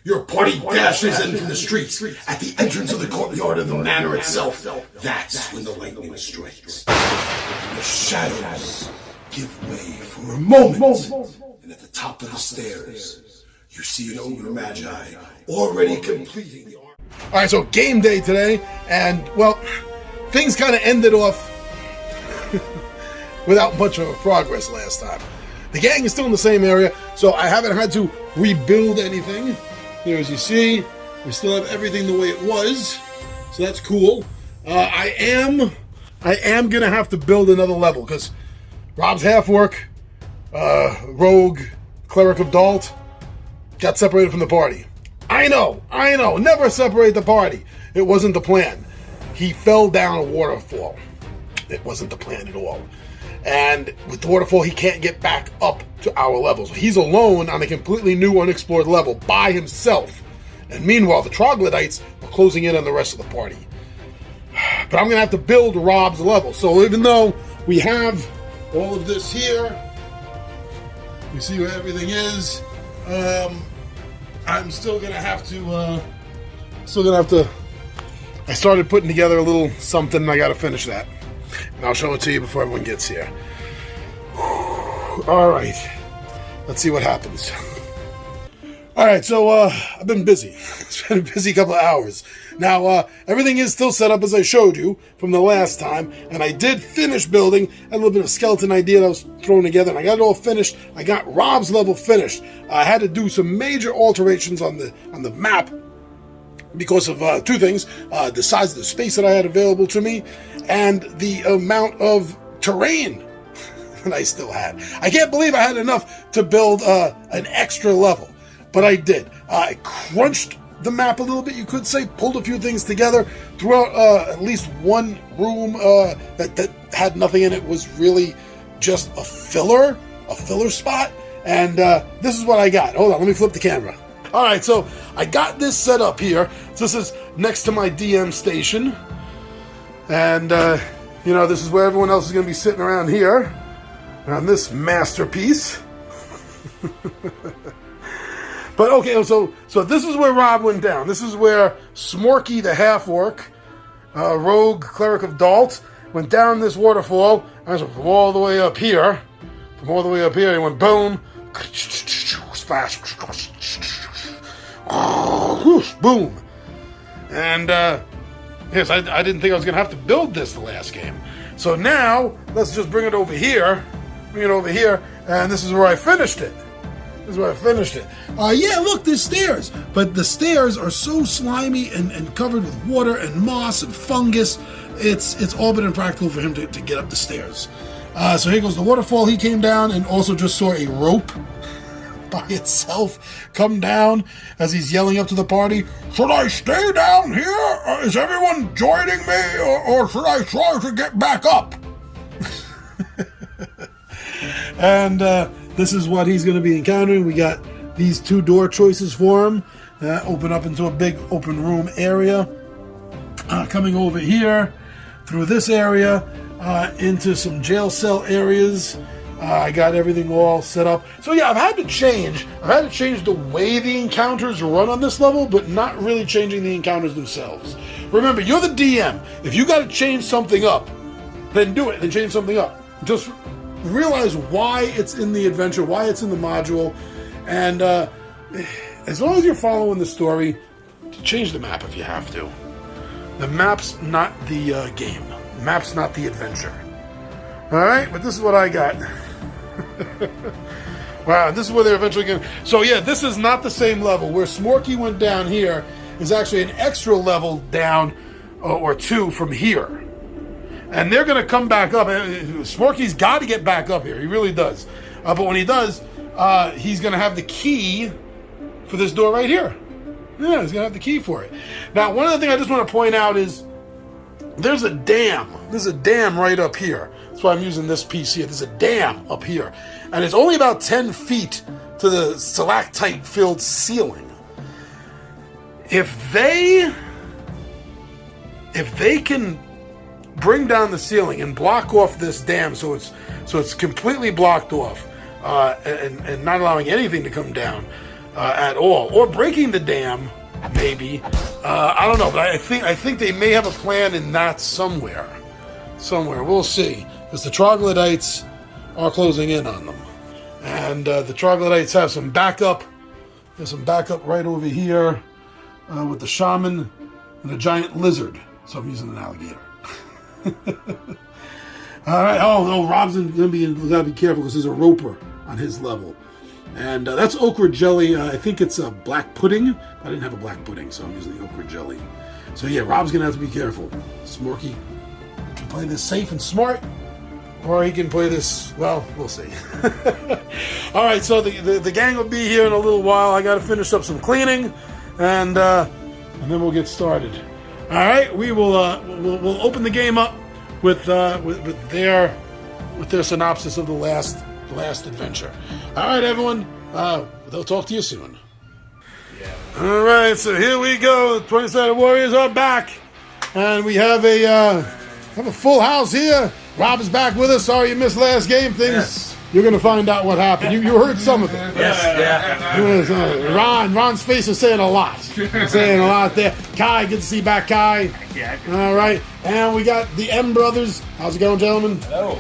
Your party dashes in from the streets at the entrance of the courtyard of the manor itself. That's when the lightning strikes. The shadows give way for a moment. And at the top of the stairs, you see an ogre magi already completing the art. All right, so game day today, and well, things kind of ended off without much of a progress last time. The gang is still in the same area, so I haven't had to rebuild anything. Here, as you see, we still have everything the way it was, so that's cool. I am gonna have to build another level because Rob's half orc, rogue, cleric of Dalt, got separated from the party. I know, never separate the party. It wasn't the plan. He fell down a waterfall. It wasn't the plan at all. And with the waterfall, he can't get back up to our level. So he's alone on a completely new, unexplored level by himself. And meanwhile, the troglodytes are closing in on the rest of the party. But I'm going to have to build Rob's level. So even though we have all of this here, we see where everything is, I'm still going to have to, I started putting together a little something, and I got to finish that. And I'll show it to you before everyone gets here. All right. Let's see what happens. All right, so I've been busy. It's been a busy couple of hours. Now, everything is still set up as I showed you from the last time, and I did finish building. I had a little bit of a skeleton idea that I was throwing together, and I got it all finished. I got Rob's level finished. I had to do some major alterations on the map because of two things: the size of the space that I had available to me, and the amount of terrain that I still had. I can't believe I had enough to build an extra level, but I did. I crunched the map a little bit, you could say, pulled a few things together, threw out at least one room that had nothing in it, was really just a filler spot, and this is what I got. Hold on, let me flip the camera. All right, so I got this set up here. So this is next to my DM station. And, this is where everyone else is going to be sitting around here on this masterpiece. But, okay, so this is where Rob went down. This is where Smorky the half-orc, rogue cleric of Dalt, went down this waterfall. And so from all the way up here, he went boom, splash, boom. And, yes, I didn't think I was going to have to build this the last game. So now, let's just bring it over here, and this is where I finished it. Yeah, look, there's stairs. But the stairs are so slimy and covered with water and moss and fungus, it's all but impractical for him to get up the stairs. So here goes the waterfall. He came down and also just saw a rope by itself come down as he's yelling up to the party, "Should I stay down here? Is everyone joining me? Or should I try to get back up?" And this is what he's going to be encountering. We got these two door choices for him. Open up into a big open room area. Coming over here, through this area, into some jail cell areas. I got everything all set up. So yeah, I've had to change the way the encounters run on this level, but not really changing the encounters themselves. Remember, you're the DM. If you got to change something up, then do it, then change something up. Just realize why it's in the adventure, why it's in the module, and as long as you're following the story, change the map if you have to. The map's not the game. The map's not the adventure. Alright, but this is what I got. Wow, this is where they're eventually going. So yeah, this is not the same level. Where Smorky went down here is actually an extra level down or two from here. And they're going to come back up. Smorky's got to get back up here. He really does. But when he does, he's going to have the key for this door right here. Yeah, he's going to have the key for it. Now, one other thing I just want to point out is there's a dam. There's a dam right up here. That's why I'm using this piece here. There's a dam up here. And it's only about 10 feet to the stalactite-filled ceiling. If they can bring down the ceiling and block off this dam so it's completely blocked off and not allowing anything to come down, at all, or breaking the dam, maybe. I don't know, but I think they may have a plan in that somewhere. We'll see, because the troglodytes are closing in on them, and the troglodytes have some backup. There's some backup right over here with the shaman and a giant lizard. So I'm using an alligator. All right. Oh, Rob's gotta be careful because there's a roper on his level, and that's okra jelly. I think it's a black pudding. I didn't have a black pudding, so I'm using the okra jelly. So yeah, Rob's gonna have to be careful. Smorky can play this safe and smart, or he can play this. Well, we'll see. All right. So the gang will be here in a little while. I got to finish up some cleaning, and then we'll get started. All right. We will we'll open the game up with their synopsis of the last adventure. All right, everyone. They'll talk to you soon. Yeah. All right, so here we go. The 20-sided Warriors are back, and we have a full house here. Rob is back with us. Sorry you missed last game. You're going to find out what happened. You heard some of it. Yes, yeah. Ron's face is saying a lot. Saying a lot there. Kai, good to see you back, Kai. Yeah. All right. And we got the M Brothers. How's it going, gentlemen? Hello.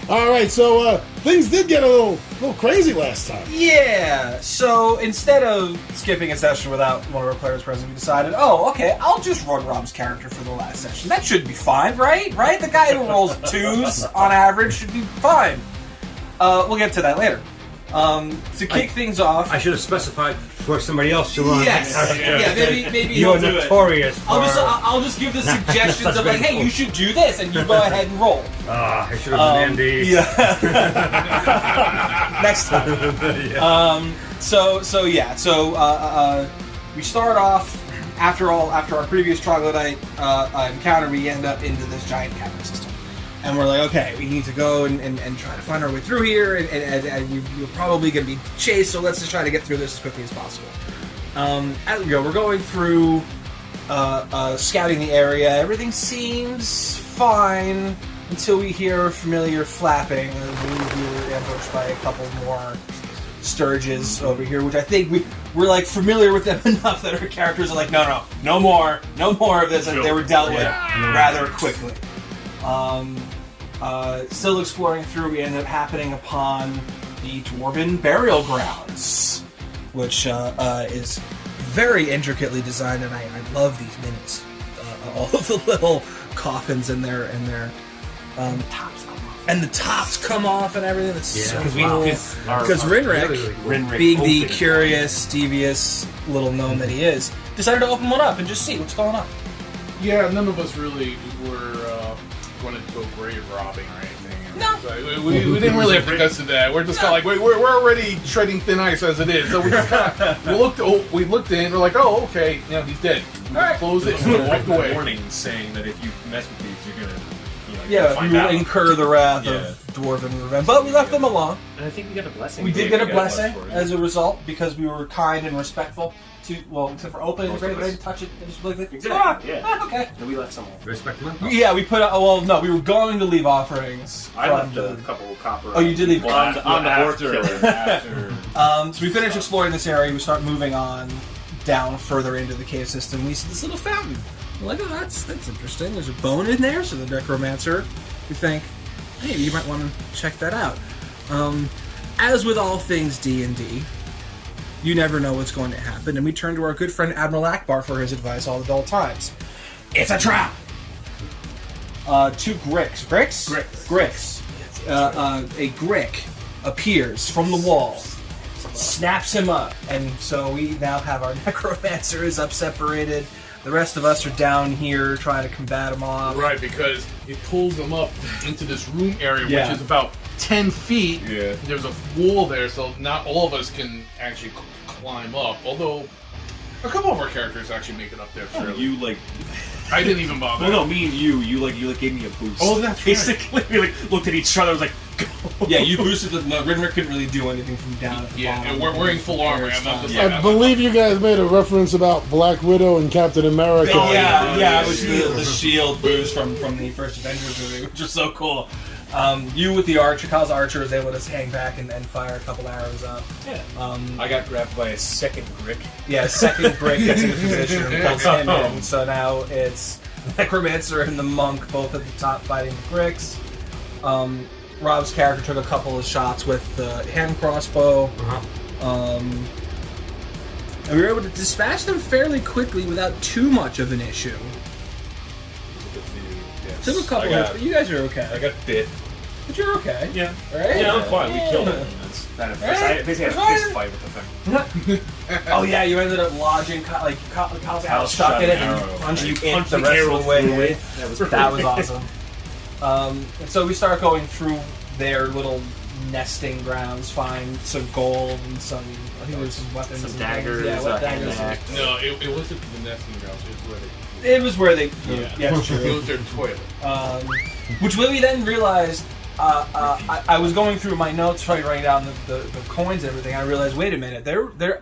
All right, so things did get a little crazy last time. Yeah, so instead of skipping a session without one of our players present, we decided, okay, I'll just run Rob's character for the last session. That should be fine, right? Right? The guy who rolls 2s on average should be fine. We'll get to that later. To kick things off... I should have specified for somebody else to run. Yes. Yeah, maybe You're he'll do notorious it. for... I'll just give the suggestions of like, hey, you should do this, and you go ahead and roll. I should have been Andy. Yeah. Next time. Yeah. So we start off after our previous troglodyte encounter. We end up into this giant cavern system, and we're like, okay, we need to go and try to find our way through here, and we're probably going to be chased. So let's just try to get through this as quickly as possible. As we go, we're going through scouting the area. Everything seems fine. Until we hear familiar flapping, and we were ambushed by a couple more sturges over here, which I think we're like familiar with them enough that our characters are like, no more of this, and they were dealt with rather quickly. Still exploring through, we ended up happening upon the Dwarven Burial Grounds, which is very intricately designed, and I love these minis. All of the little coffins in there. The tops come off and everything. That's so cool. Because Rinrick, being the curious, devious little gnome that he is, decided to open one up and just see what's going on. Yeah, none of us really were going to go grave robbing or anything. No. So we didn't really have to guts to that. We're just kind of like, we're already treading thin ice as it is. So we just kind of, we looked in, we're like, oh, okay, he's dead. We close it and we walked away. Warning saying that if you mess with these, you're going to... you will incur the wrath of Dwarven revenge. But we left them alone. And I think we got a blessing. We did get a blessing as a result because we were kind and respectful to, except for opening the grave, I didn't touch it. I just like, okay. And we left some. Respect them. Yeah, we put no, we were going to leave offerings. I left a couple copper. Oh, you did leave on the board after. So we finished exploring this area. We start moving on down further into the cave system. We see this little fountain. We're like, that's interesting. There's a bone in there, so the necromancer, we think, hey, you might want to check that out. As with all things D&D, you never know what's going to happen, and we turn to our good friend Admiral Akbar for his advice all at all times. It's a trap! 2 Gricks. Gricks? A Grick appears from the wall, snaps him up, and so we now have our necromancer is up separated. The rest of us are down here trying to combat him off. Right, because it pulls them up into this room area, which is about 10 feet. Yeah. There's a wall there, so not all of us can actually climb up. Although, a couple of our characters actually make it up there. You I didn't even bother. Well, no, me and you gave me a boost. Oh, that's Basically, we looked at each other, was like, go. Yeah, you boosted the... No, Rinrick couldn't really do anything from down at the bottom. Yeah, we're wearing full armor. I believe you guys made a reference about Black Widow and Captain America. Oh, yeah, it was the shield boost from the first Avengers movie, which was so cool. You with the archer, Kyle's archer is able to hang back and fire a couple arrows up. Yeah. I got grabbed by a second brick. Yeah, second brick gets into position and pulls him in. So now it's Necromancer and the monk both at the top fighting the bricks. Rob's character took a couple of shots with the hand crossbow. And we were able to dispatch them fairly quickly without too much of an issue. Took a couple of, but you guys are okay. I got bit. But you're okay. Yeah. Right? Yeah, I'm fine. Yeah. We killed him. I basically had a fist fight with the thing. Oh yeah, you ended up lodging Kyle's Kyle's stuck shot in it an and arrow. punched you Like, in punched the the rest arrow of the way. through it. That was awesome. And so we start going through their little nesting grounds, find some gold and some, I think there's some weapons. Some and daggers, things. Yeah, hand daggers. axe. No, it wasn't the nesting grounds. It was where they. It was where they. Yeah, It true. was their toilet. Which we then realized. I was going through my notes, trying to write down the coins and everything. I realized, wait a minute,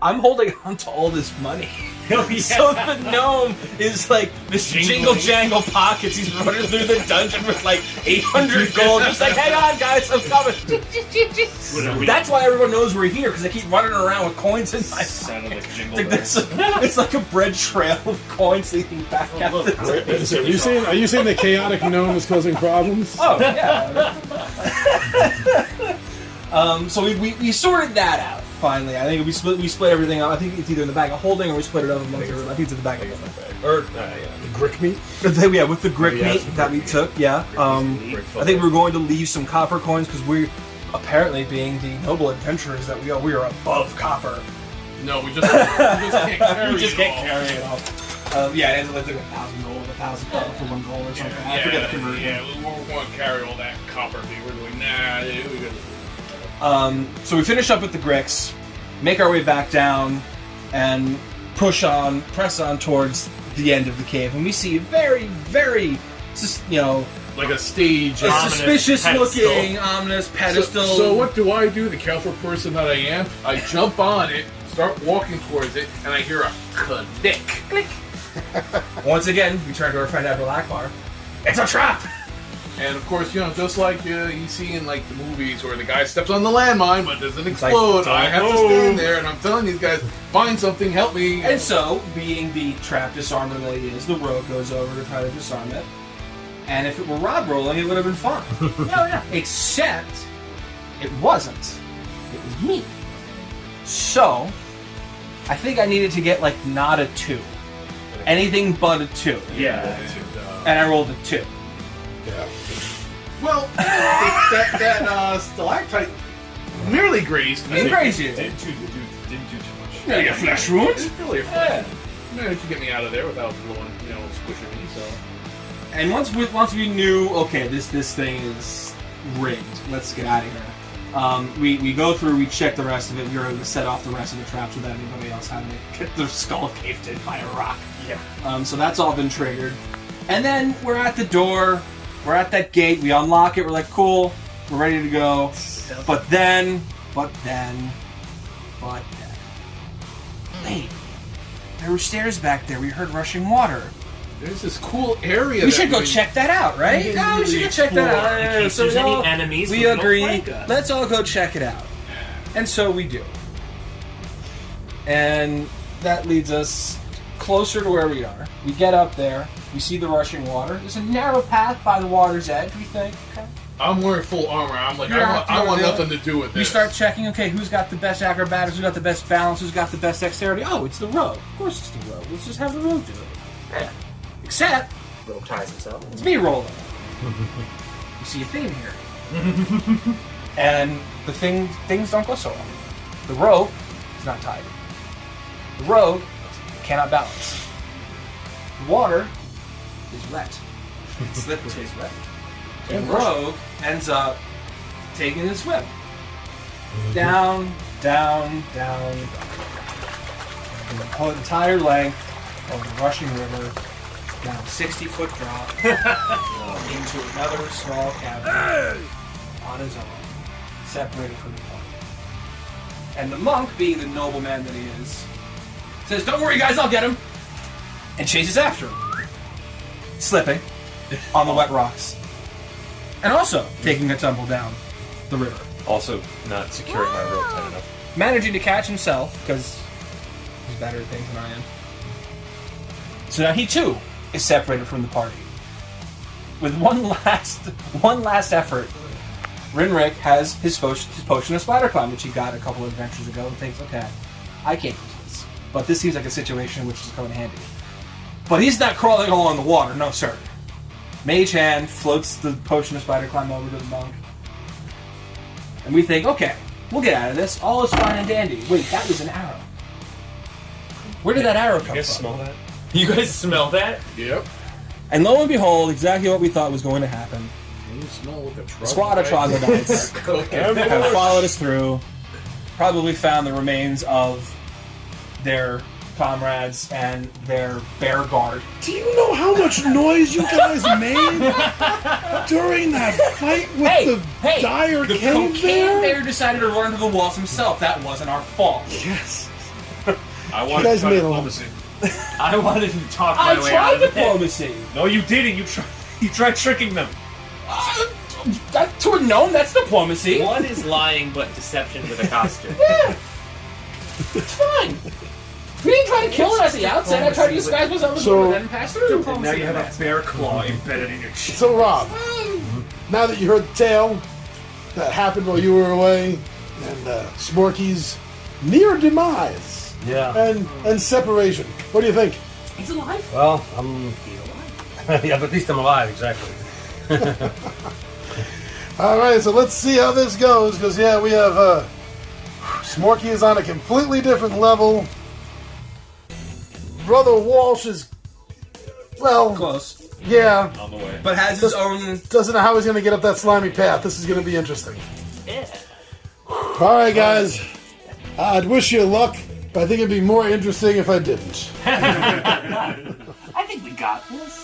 I'm holding on to all this money. Oh, yeah. So the gnome is like this jingle jangle pockets. He's running through the dungeon with like 800 gold. Just like, hang on, guys, I'm coming. That's why everyone knows we're here because I keep running around with coins in my Sounded pocket. like jingle Like bells. it's like a bread trail of coins leading back out the door. Are you saying the chaotic gnome is causing problems? Oh yeah. So we sorted that out finally. I think we split everything up. I think it's either in the bag of holding or we split it up amongst everyone. I think it's in the bag of holding. Or, The grick meat? Yeah, with the grick meat that we took. Yeah. I think we were going to leave some copper coins because we, apparently being the noble adventurers that we are above copper. No, we just can't carry We just it can't all. carry it all. Yeah, it ends up like 1,000 gold, 1,000 copper for 1 gold or something. I forget the conversion. Yeah, we won't want to carry all that copper. We're doing we gotta. So we finish up with the Grix, make our way back down, and press on towards the end of the cave, and we see a very, very, Like a stage. a Ominous suspicious-looking, ominous pedestal. So what do? I do, the careful person that I am? I jump on it, start walking towards it, and I hear a click. Click. Once again, we turn to our friend Abdul Akbar. It's a trap! And of course, just like you see in like the movies where the guy steps on the landmine but doesn't like, explode. I have to move. stand there, and I'm telling these guys, find something, help me. And so, being the trap disarmer that he is, the rogue goes over to try to disarm it. And if it were Rob rolling, it would have been fine. Except, it wasn't. It was me. So, I think I needed to get, not a 2. Anything but a 2. Yeah. And I rolled a 2. Yeah. Well, that stalactite nearly grazed me. It grazed you. Didn't do too much. You got a flesh wound? It's really a flesh. Managed to get me out of there without blowing, squishing me. So. And once we knew, okay, this thing is rigged. Let's get out of here. We go through, we check the rest of it. We were able to set off the rest of the traps without anybody else having to get their skull caved in by a rock. Yeah. So that's all been triggered. And then we're at the door. We're at that gate. We unlock it. We're like, cool. We're ready to go. But then. Wait. There were stairs back there. We heard rushing water. There's this cool area. We should go check that out, right? Yeah, We should go check that out. In case So there's we any all- enemies, we we don't agree. flank us. Let's all go check it out. And so we do. And that leads us closer to where we are. We get up there. We see the rushing water. There's a narrow path by the water's edge, we think. Okay. I'm wearing full armor. I'm like, Yeah, I want yeah. nothing to do with this. We start checking, okay, who's got the best acrobatics, who's got the best balance, who's got the best dexterity. Oh, it's the rogue. Of course it's the rogue. Let's just have the rogue do it. Yeah. Except, Rogue ties himself. it's me rolling. You see a theme here. And things don't go so well. The rogue is not tied. The rogue cannot balance. The water is wet. It's slippery. It's wet. And rogue ends up taking a swim. Down, down, down. And the whole entire length of the rushing river, down a 60-foot drop into another small cavern on his own, separated from the party. And the monk, being the nobleman that he is, says, "Don't worry, guys, I'll get him," and chases after him, slipping on the wet rocks. and also taking a tumble down the river. Also, not securing my rope tight enough. Managing to catch himself, because he's better at things than I am. So now he too is separated from the party. With one last effort, Rinrik has his potion of spider climb, which he got a couple of adventures ago, and thinks, okay, I can't use this. But this seems like a situation which is coming handy. But he's not crawling along the water, no sir. Mage Hand floats the potion of spider climb over to the monk. And we think, okay, we'll get out of this. All is fine and dandy. Wait, that was an arrow. Where did that arrow come You guys from? smell that? You guys smell that? Yep. And lo and behold, exactly what we thought was going to happen. Can you smell what the A squad of troglodytes have followed us through, probably found the remains of their comrades and their bear guard. Do you know how much noise you guys made during that fight with the dire the cave cocaine bear? bear decided to run to the walls himself. That wasn't our fault. Yes. I You wanted guys to made try a lot. diplomacy. I wanted to talk I my way out tried of it. diplomacy. No, you didn't. You tried tricking them. To a gnome, that's diplomacy. One is lying, but deception with a costume. Yeah. It's fine. We didn't try to kill it at the outset. I tried to disguise myself as So- and then pass through. And now you have a bear claw embedded in your chin. So, Rob, now that you heard the tale that happened while you were away, and Smorky's near demise Yeah. and separation, what do you think? He's alive. Well, yeah, but at least I'm alive, exactly. All right, so let's see how this goes, because, yeah, we have Smorky is on a completely different level. Brother Walsh is, well, Close. yeah, On the way. But has his own... doesn't know how he's going to get up that slimy path. This is going to be interesting. Yeah. All right, guys. I'd wish you luck, but I think it'd be more interesting if I didn't. I think we got this.